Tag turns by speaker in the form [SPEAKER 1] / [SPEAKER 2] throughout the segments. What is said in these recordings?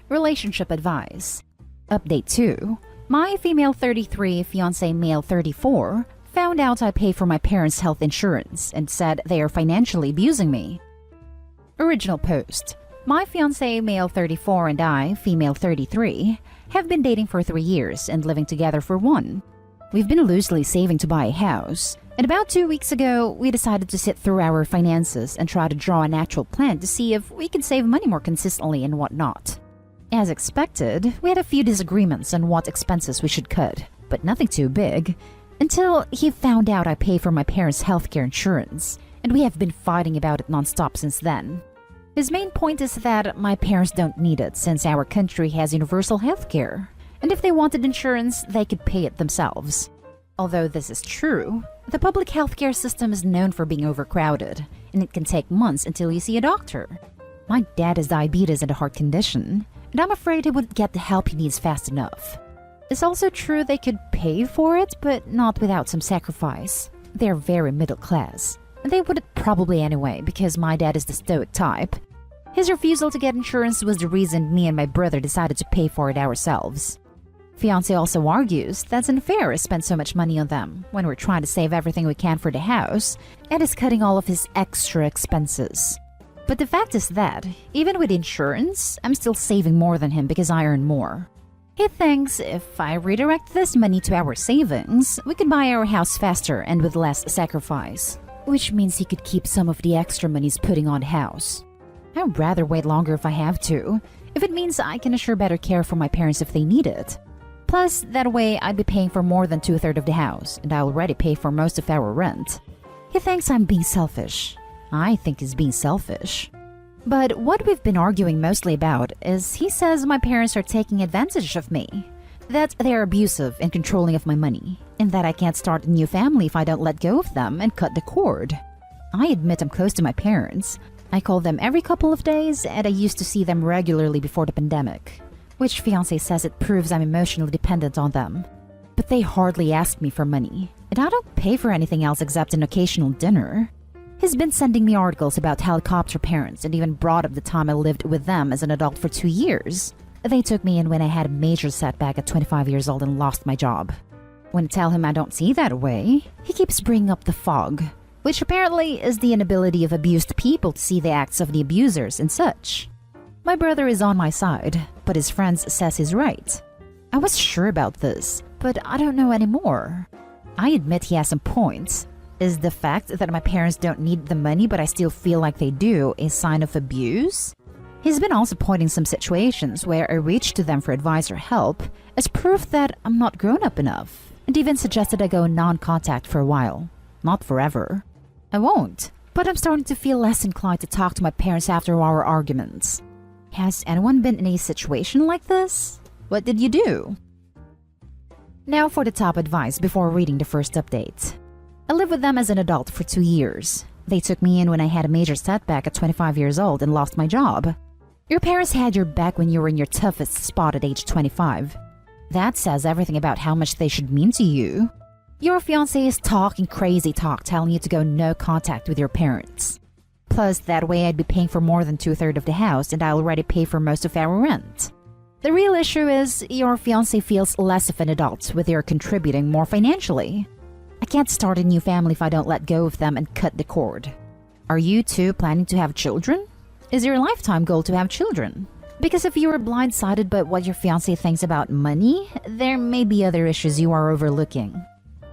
[SPEAKER 1] Relationship advice. Update 2. My female 33, fiancé male 34, found out I pay for my parents' health insurance and said they are financially abusing me. Original post. My fiancé male 34 and I, female 33, have been dating for 3 years and living together for 1. We've been loosely saving to buy a house, and about 2 weeks ago, we decided to sit through our finances and try to draw an actual plan to see if we can save money more consistently and whatnot. As expected, we had a few disagreements on what expenses we should cut, but nothing too big, until he found out I pay for my parents' healthcare insurance, and we have been fighting about it nonstop since then. His main point is that my parents don't need it since our country has universal healthcare, and if they wanted insurance, they could pay it themselves. Although this is true, the public healthcare system is known for being overcrowded, and it can take months until you see a doctor. My dad has diabetes and a heart condition, and I'm afraid he wouldn't get the help he needs fast enough. It's also true they could pay for it, but not without some sacrifice. They're very middle class, and they would probably anyway because my dad is the stoic type. His refusal to get insurance was the reason me and my brother decided to pay for it ourselves. Fiancé also argues that's unfair to spend so much money on them when we're trying to save everything we can for the house and is cutting all of his extra expenses. But the fact is that, even with insurance, I'm still saving more than him because I earn more. He thinks if I redirect this money to our savings, we could buy our house faster and with less sacrifice, which means he could keep some of the extra money he's putting on the house. I'd rather wait longer if I have to, if it means I can assure better care for my parents if they need it. Plus, that way I'd be paying for more than 2/3 of the house, and I already pay for most of our rent. He thinks I'm being selfish. I think he's being selfish. But what we've been arguing mostly about is he says my parents are taking advantage of me, that they are abusive and controlling of my money, and that I can't start a new family if I don't let go of them and cut the cord. I admit I'm close to my parents. I call them every couple of days, and I used to see them regularly before the pandemic, which fiancé says it proves I'm emotionally dependent on them. But they hardly ask me for money, and I don't pay for anything else except an occasional dinner. He's been sending me articles about helicopter parents and even brought up the time I lived with them as an adult for 2 years. They took me in when I had a major setback at 25 years old and lost my job. When I tell him I don't see that way, he keeps bringing up the fog, which apparently is the inability of abused people to see the acts of the abusers and such. My brother is on my side, but his friends says he's right. I was sure about this, but I don't know anymore. I admit he has some points. Is the fact that my parents don't need the money but I still feel like they do a sign of abuse? He's been also pointing some situations where I reached to them for advice or help as proof that I'm not grown up enough, and even suggested I go non-contact for a while. Not forever. I won't, but I'm starting to feel less inclined to talk to my parents after our arguments. Has anyone been in a situation like this? What did you do? Now for the top advice before reading the first update. I lived with them as an adult for 2 years. They took me in when I had a major setback at 25 years old and lost my job. Your parents had your back when you were in your toughest spot at age 25. That says everything about how much they should mean to you. Your fiancé is talking crazy talk telling you to go no contact with your parents. Plus, that way I'd be paying for more than 2/3 of the house and I already pay for most of our rent. The real issue is your fiancé feels less of an adult with your contributing more financially. I can't start a new family if I don't let go of them and cut the cord. Are you two planning to have children? Is your lifetime goal to have children? Because if you are blindsided by what your fiancé thinks about money, there may be other issues you are overlooking.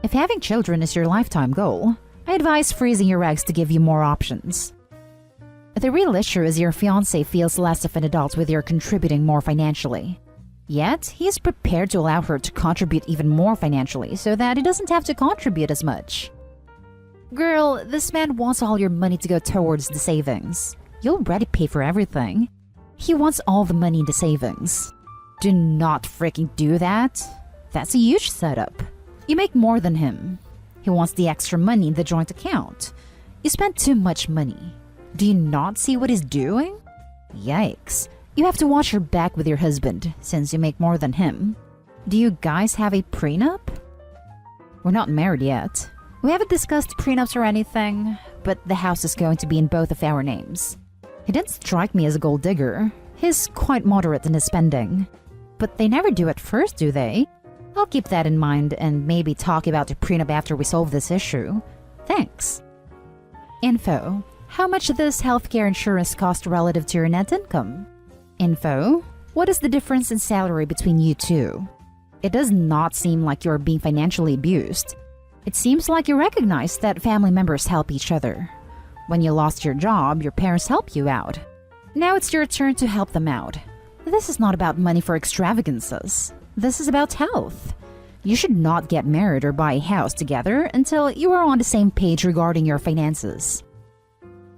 [SPEAKER 1] If having children is your lifetime goal, I advise freezing your eggs to give you more options. The real issue is your fiancé feels less of an adult with your contributing more financially. Yet, he is prepared to allow her to contribute even more financially so that he doesn't have to contribute as much. Girl, this man wants all your money to go towards the savings. You already pay for everything. He wants all the money in the savings. Do not freaking do that. That's a huge setup. You make more than him. He wants the extra money in the joint account. You spend too much money. Do you not see what he's doing? Yikes. You have to watch your back with your husband, since you make more than him. Do you guys have a prenup? We're not married yet. We haven't discussed prenups or anything, but the house is going to be in both of our names. He didn't strike me as a gold digger. He's quite moderate in his spending. But they never do at first, do they? I'll keep that in mind and maybe talk about the prenup after we solve this issue. Thanks. Info. How much does healthcare insurance cost relative to your net income? Info. What is the difference in salary between you two? It does not seem like you're being financially abused. It seems like you recognize that family members help each other. When you lost your job, your parents helped you out. Now it's your turn to help them out. This is not about money for extravagances. This is about health. You should not get married or buy a house together until you are on the same page regarding your finances.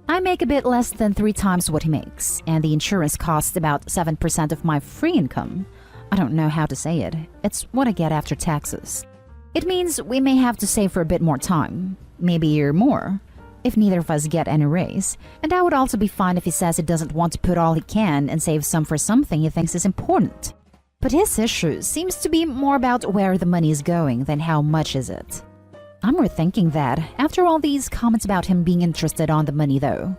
[SPEAKER 1] I make a bit less than 3 times what he makes, and the insurance costs about 7% of my free income. I don't know how to say it. It's what I get after taxes. It means we may have to save for a bit more time, maybe a year more, if neither of us get any raise. And I would also be fine if he says he doesn't want to put all he can and save some for something he thinks is important. But his issue seems to be more about where the money is going than how much is it. I'm rethinking that after all these comments about him being interested on the money though.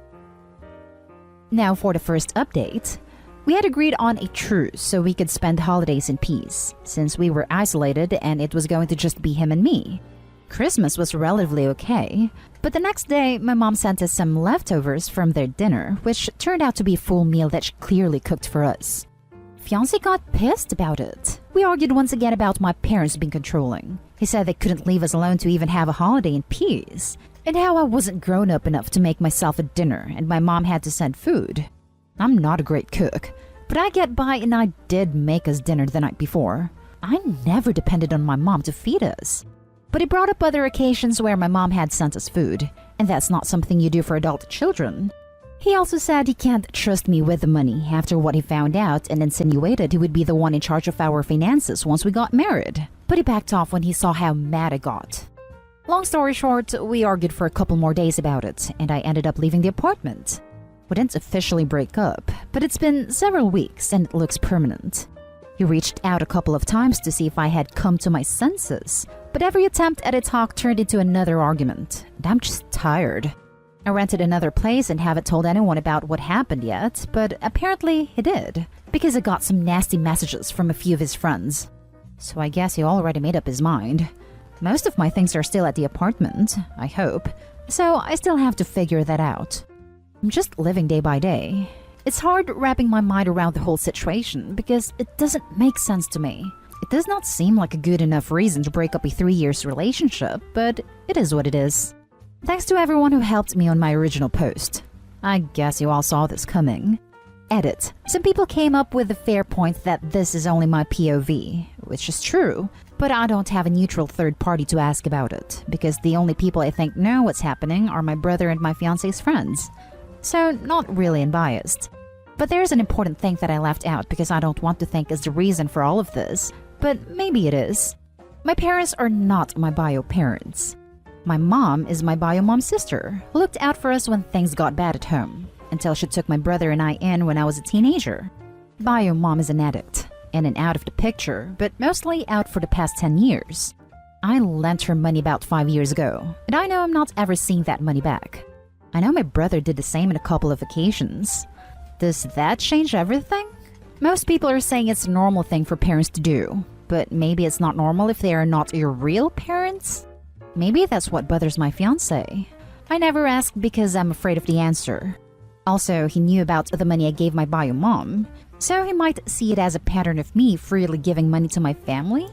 [SPEAKER 1] Now for the first update. We had agreed on a truce so we could spend holidays in peace, since we were isolated and it was going to just be him and me. Christmas was relatively okay, but the next day my mom sent us some leftovers from their dinner, which turned out to be a full meal that she clearly cooked for us. Fiancé got pissed about it. We argued once again about my parents being controlling. He said they couldn't leave us alone to even have a holiday in peace, and how I wasn't grown up enough to make myself a dinner and my mom had to send food. I'm not a great cook, but I get by and I did make us dinner the night before. I never depended on my mom to feed us. But he brought up other occasions where my mom had sent us food, and that's not something you do for adult children. He also said he can't trust me with the money after what he found out and insinuated he would be the one in charge of our finances once we got married. But he backed off when he saw how mad I got. Long story short, we argued for a couple more days about it, and I ended up leaving the apartment. We didn't officially break up, but it's been several weeks and it looks permanent. He reached out a couple of times to see if I had come to my senses, but every attempt at a talk turned into another argument, and I'm just tired. I rented another place and haven't told anyone about what happened yet, but apparently he did, because I got some nasty messages from a few of his friends. So I guess he already made up his mind. Most of my things are still at the apartment, I hope, so I still have to figure that out. I'm just living day by day. It's hard wrapping my mind around the whole situation because it doesn't make sense to me. It does not seem like a good enough reason to break up a 3-year relationship, but it is what it is. Thanks to everyone who helped me on my original post. I guess you all saw this coming. Edit. Some people came up with the fair point that this is only my POV, which is true, but I don't have a neutral third party to ask about it, because the only people I think know what's happening are my brother and my fiancé's friends. So, not really unbiased. But there's an important thing that I left out because I don't want to think is the reason for all of this, but maybe it is. My parents are not my bio parents. My mom is my bio mom's sister, who looked out for us when things got bad at home, until she took my brother and I in when I was a teenager. Bio mom is an addict, in and out of the picture, but mostly out for the past 10 years. I lent her money about 5 years ago, and I know I'm not ever seeing that money back. I know my brother did the same on a couple of occasions. Does that change everything? Most people are saying it's a normal thing for parents to do, but maybe it's not normal if they are not your real parents? Maybe that's what bothers my fiancé. I never asked because I'm afraid of the answer. Also, he knew about the money I gave my bio mom, so he might see it as a pattern of me freely giving money to my family?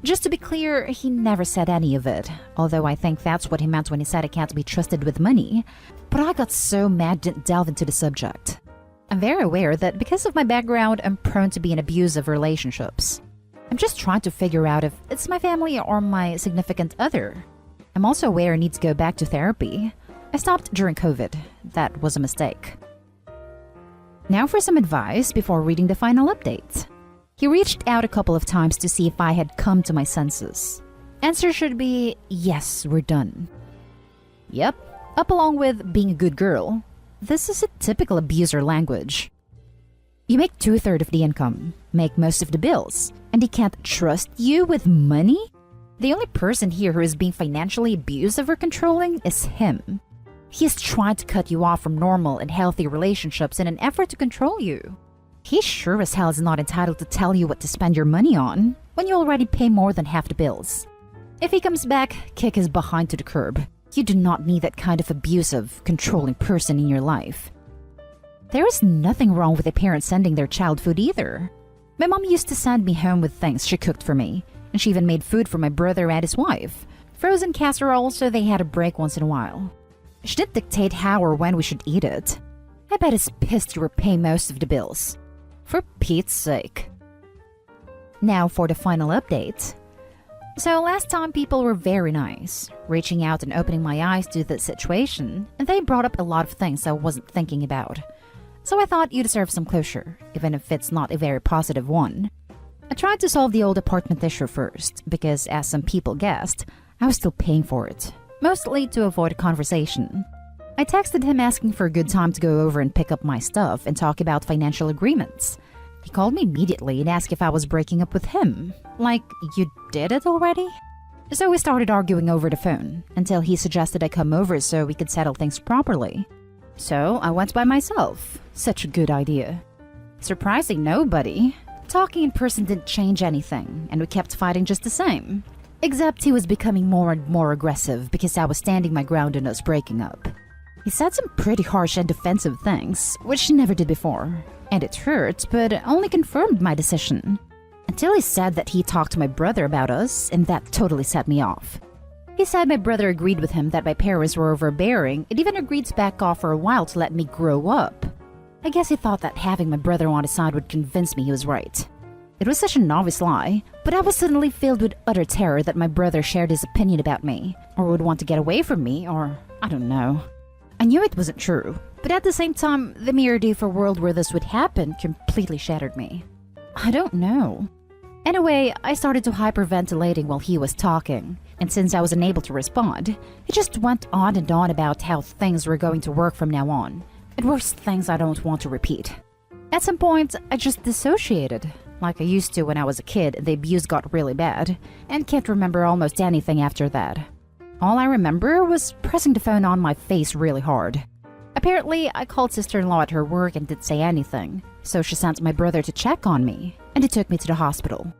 [SPEAKER 1] Just to be clear, he never said any of it, although I think that's what he meant when he said I can't be trusted with money. But I got so mad didn't delve into the subject. I'm very aware that because of my background, I'm prone to be in abusive relationships. I'm just trying to figure out if it's my family or my significant other. I'm also aware I need to go back to therapy. I stopped during COVID. That was a mistake. Now for some advice before reading the final update. He reached out a couple of times to see if I had come to my senses. Answer should be, yes, we're done. Yep, up along with being a good girl. This is a typical abuser language. You make 2/3 of the income, make most of the bills, and he can't trust you with money? The only person here who is being financially abusive or controlling is him. He is trying to cut you off from normal and healthy relationships in an effort to control you. He sure as hell is not entitled to tell you what to spend your money on when you already pay more than half the bills. If he comes back, kick his behind to the curb. You do not need that kind of abusive, controlling person in your life. There is nothing wrong with a parent sending their child food either. My mom used to send me home with things she cooked for me, and she even made food for my brother and his wife. Frozen casserole so they had a break once in a while. She didn't dictate how or when we should eat it. I bet he's pissed you were paying most of the bills. For Pete's sake. Now for the final update. So last time people were very nice, reaching out and opening my eyes to the situation, and they brought up a lot of things I wasn't thinking about. So I thought you deserve some closure, even if it's not a very positive one. I tried to solve the old apartment issue first, because as some people guessed, I was still paying for it, mostly to avoid a conversation. I texted him asking for a good time to go over and pick up my stuff and talk about financial agreements. He called me immediately and asked if I was breaking up with him. Like, you did it already? So we started arguing over the phone, until he suggested I come over so we could settle things properly. So I went by myself. Such a good idea. Surprising nobody. Talking in person didn't change anything, and we kept fighting just the same. Except he was becoming more and more aggressive because I was standing my ground on us breaking up. He said some pretty harsh and defensive things, which he never did before. And it hurt, but only confirmed my decision. Until he said that he talked to my brother about us, and that totally set me off. He said my brother agreed with him that my parents were overbearing and even agreed to back off for a while to let me grow up. I guess he thought that having my brother on his side would convince me he was right. It was such an obvious lie, but I was suddenly filled with utter terror that my brother shared his opinion about me, or would want to get away from me, or I don't know. I knew it wasn't true, but at the same time, the mere idea for a world where this would happen completely shattered me. I don't know. Anyway, I started to hyperventilating while he was talking, and since I was unable to respond, he just went on and on about how things were going to work from now on. It was things I don't want to repeat. At some point, I just dissociated, like I used to when I was a kid. The abuse got really bad, and can't remember almost anything after that. All I remember was pressing the phone on my face really hard. Apparently, I called sister-in-law at her work and didn't say anything, so she sent my brother to check on me, and he took me to the hospital.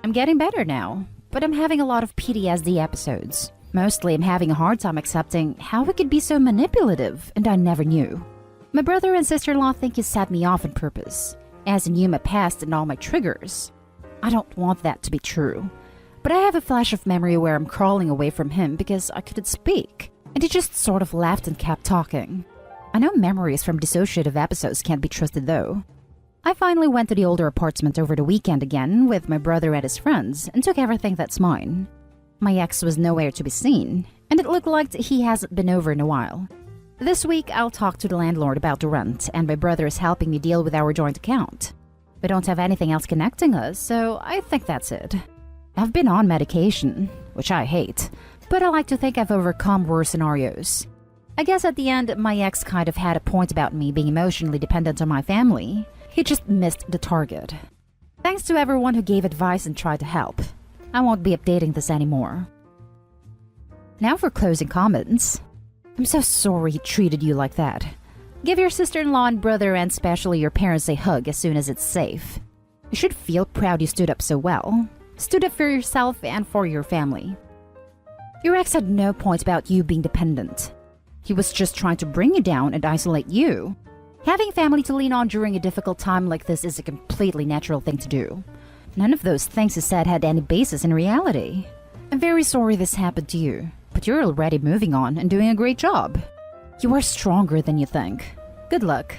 [SPEAKER 1] I'm getting better now, but I'm having a lot of PTSD episodes. Mostly I'm having a hard time accepting how he could be so manipulative, and I never knew. My brother and sister-in-law think he set me off on purpose, as he knew my past and all my triggers. I don't want that to be true, but I have a flash of memory where I'm crawling away from him because I couldn't speak, and he just sort of laughed and kept talking. I know memories from dissociative episodes can't be trusted though. I finally went to the older apartment over the weekend again with my brother and his friends and took everything that's mine. My ex was nowhere to be seen, and it looked like he hasn't been over in a while. This week I'll talk to the landlord about the rent, and my brother is helping me deal with our joint account. We don't have anything else connecting us, so I think that's it. I've been on medication, which I hate, but I like to think I've overcome worse scenarios. I guess at the end, my ex kind of had a point about me being emotionally dependent on my family. He just missed the target. Thanks to everyone who gave advice and tried to help. I won't be updating this anymore. Now for closing comments. I'm so sorry he treated you like that. Give your sister-in-law and brother and especially your parents a hug as soon as it's safe. You should feel proud you stood up so well. Stood up for yourself and for your family. Your ex had no point about you being dependent. He was just trying to bring you down and isolate you. Having family to lean on during a difficult time like this is a completely natural thing to do. None of those things he said had any basis in reality. I'm very sorry this happened to you, but you're already moving on and doing a great job. You are stronger than you think. Good luck.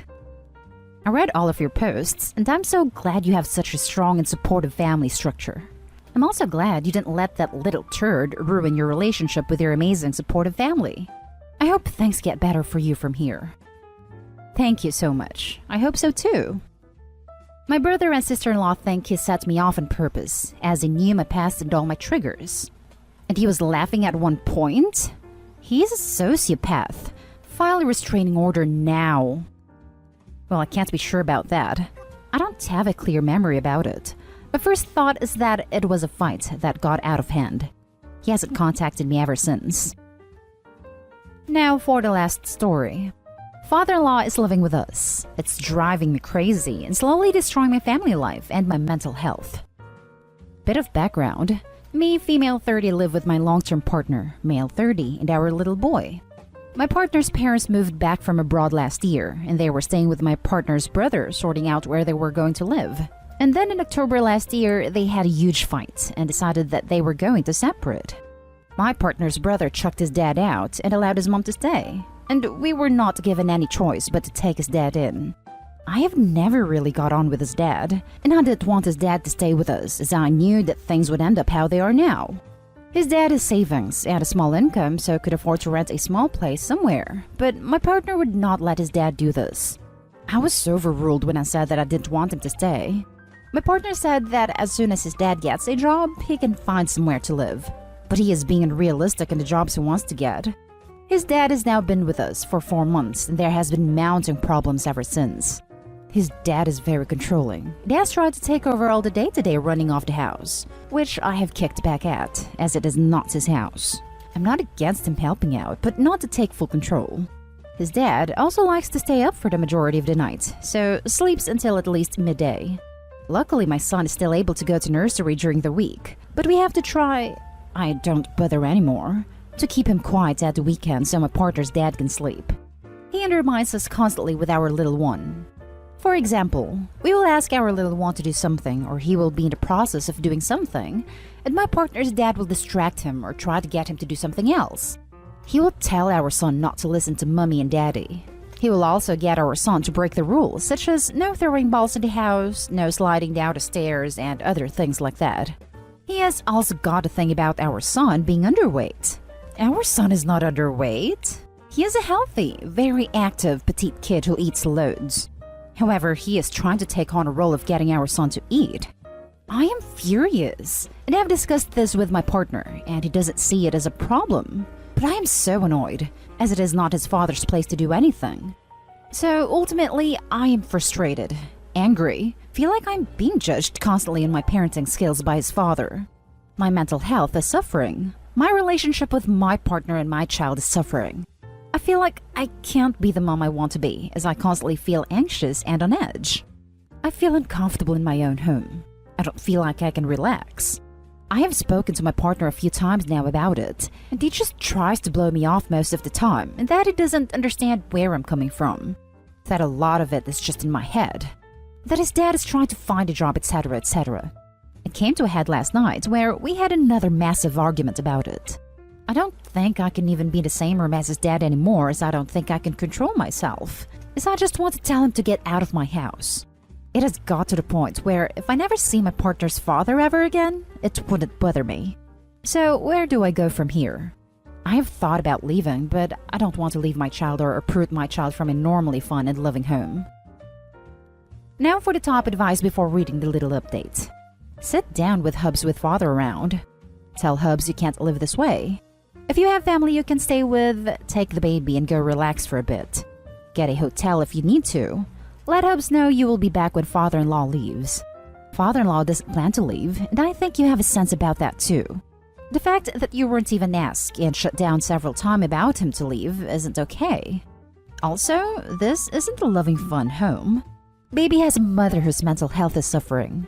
[SPEAKER 1] I read all of your posts, and I'm so glad you have such a strong and supportive family structure. I'm also glad you didn't let that little turd ruin your relationship with your amazing supportive family. I hope things get better for you from here. Thank you so much. I hope so too. My brother and sister-in-law think he set me off on purpose, as he knew my past and all my triggers. And he was laughing at one point? He's a sociopath. File a restraining order now. Well, I can't be sure about that. I don't have a clear memory about it. My first thought is that it was a fight that got out of hand. He hasn't contacted me ever since. Now for the last story. Father-in-law is living with us. It's driving me crazy and slowly destroying my family life and my mental health. Bit of background. Me, female 30, live with my long-term partner, male 30, and our little boy. My partner's parents moved back from abroad last year, and they were staying with my partner's brother, sorting out where they were going to live. And then in October last year, they had a huge fight and decided that they were going to separate. My partner's brother chucked his dad out and allowed his mom to stay, and we were not given any choice but to take his dad in. I have never really got on with his dad, and I didn't want his dad to stay with us as I knew that things would end up how they are now. His dad has savings and a small income, so could afford to rent a small place somewhere, but my partner would not let his dad do this. I was overruled when I said that I didn't want him to stay. My partner said that as soon as his dad gets a job, he can find somewhere to live. But he is being unrealistic in the jobs he wants to get. His dad has now been with us for 4 months, and there has been mounting problems ever since. His dad is very controlling. He has tried to take over all the day-to-day running of the house, which I have kicked back at, as it is not his house. I'm not against him helping out, but not to take full control. His dad also likes to stay up for the majority of the night, so sleeps until at least midday. Luckily, my son is still able to go to nursery during the week, but we have to try, I don't bother anymore, to keep him quiet at the weekend so my partner's dad can sleep. He undermines us constantly with our little one. For example, we will ask our little one to do something, or he will be in the process of doing something, and my partner's dad will distract him or try to get him to do something else. He will tell our son not to listen to mommy and daddy. He will also get our son to break the rules, such as no throwing balls in the house, no sliding down the stairs, and other things like that. He has also got a thing about our son being underweight. Our son is not underweight. He is a healthy, very active petite kid who eats loads. However, he is trying to take on a role of getting our son to eat. I am furious, and I have discussed this with my partner, and he doesn't see it as a problem. But I am so annoyed, as it is not his father's place to do anything. So ultimately, I am frustrated, angry, feel like I'm being judged constantly in my parenting skills by his father. My mental health is suffering. My relationship with my partner and my child is suffering. I feel like I can't be the mom I want to be, as I constantly feel anxious and on edge. I feel uncomfortable in my own home. I don't feel like I can relax. I have spoken to my partner a few times now about it, and he just tries to blow me off most of the time, and that he doesn't understand where I'm coming from. That a lot of it is just in my head. That his dad is trying to find a job, etc., etc. It came to a head last night where we had another massive argument about it. I don't think I can even be in the same room as his dad anymore, as I don't think I can control myself, as I just want to tell him to get out of my house. It has got to the point where if I never see my partner's father ever again, it wouldn't bother me. So where do I go from here? I have thought about leaving, but I don't want to leave my child or uproot my child from a normally fun and loving home. Now for the top advice before reading the little update. Sit down with Hubs with father around. Tell Hubs you can't live this way. If you have family you can stay with, take the baby and go relax for a bit. Get a hotel if you need to. Let Hubs know you will be back when father-in-law leaves. Father-in-law doesn't plan to leave, and I think you have a sense about that too. The fact that you weren't even asked and shut down several times about him to leave isn't okay. Also, this isn't a loving, fun home. Baby has a mother whose mental health is suffering.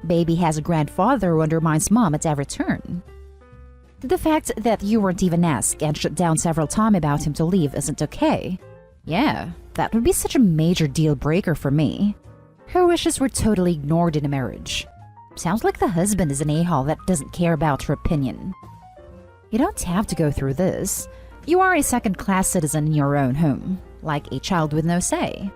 [SPEAKER 1] Baby has a grandfather who undermines mom at every turn. The fact that you weren't even asked and shut down several times about him to leave isn't okay. Yeah, that would be such a major deal breaker for me. Her wishes were totally ignored in a marriage. Sounds like the husband is an a-hole that doesn't care about her opinion. You don't have to go through this. You are a second-class citizen in your own home, like a child with no say.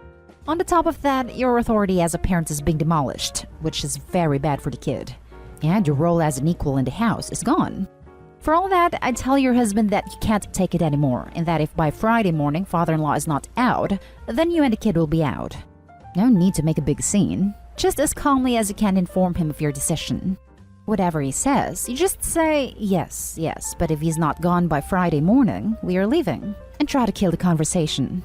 [SPEAKER 1] On the top of that, your authority as a parent is being demolished, which is very bad for the kid. And your role as an equal in the house is gone. For all that, I'd tell your husband that you can't take it anymore, and that if by Friday morning father-in-law is not out, then you and the kid will be out. No need to make a big scene. Just as calmly as you can inform him of your decision. Whatever he says, you just say, yes, yes, but if he's not gone by Friday morning, we are leaving, and try to kill the conversation.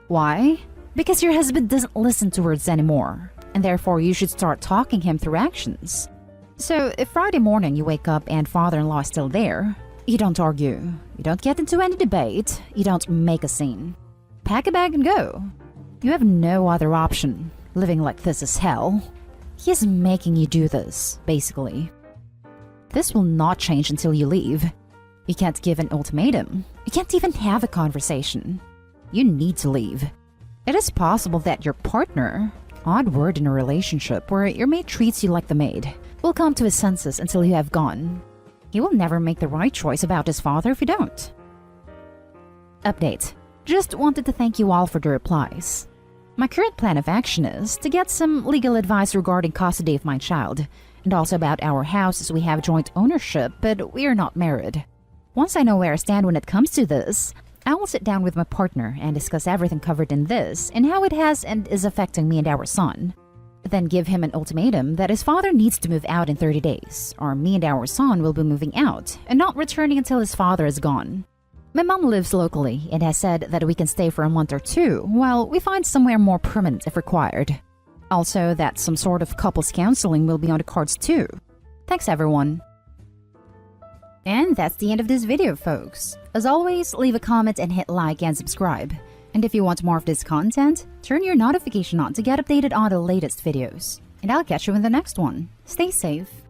[SPEAKER 1] Why? Because your husband doesn't listen to words anymore, and therefore you should start talking him through actions. So if Friday morning you wake up and father-in-law is still there, you don't argue, you don't get into any debate, you don't make a scene. pack a bag and go. You have no other option. Living like this is hell. He is making you do this, basically. This will not change until you leave. You can't give an ultimatum. You can't even have a conversation. You need to leave. It is possible that your partner, odd word in a relationship where your mate treats you like the maid, will come to his senses until you have gone. He will never make the right choice about his father if you don't. Update. Just wanted to thank you all for the replies. My current plan of action is to get some legal advice regarding custody of my child, and also about our house as we have joint ownership, but we are not married. Once I know where I stand when it comes to this, I will sit down with my partner and discuss everything covered in this and how it has and is affecting me and our son. Then give him an ultimatum that his father needs to move out in 30 days, or me and our son will be moving out and not returning until his father is gone. My mom lives locally and has said that we can stay for a month or two while we find somewhere more permanent if required. Also, that some sort of couples counseling will be on the cards too. Thanks everyone. And that's the end of this video, folks. As always, leave a comment and hit like and subscribe. And if you want more of this content, turn your notification on to get updated on the latest videos. And I'll catch you in the next one. Stay safe.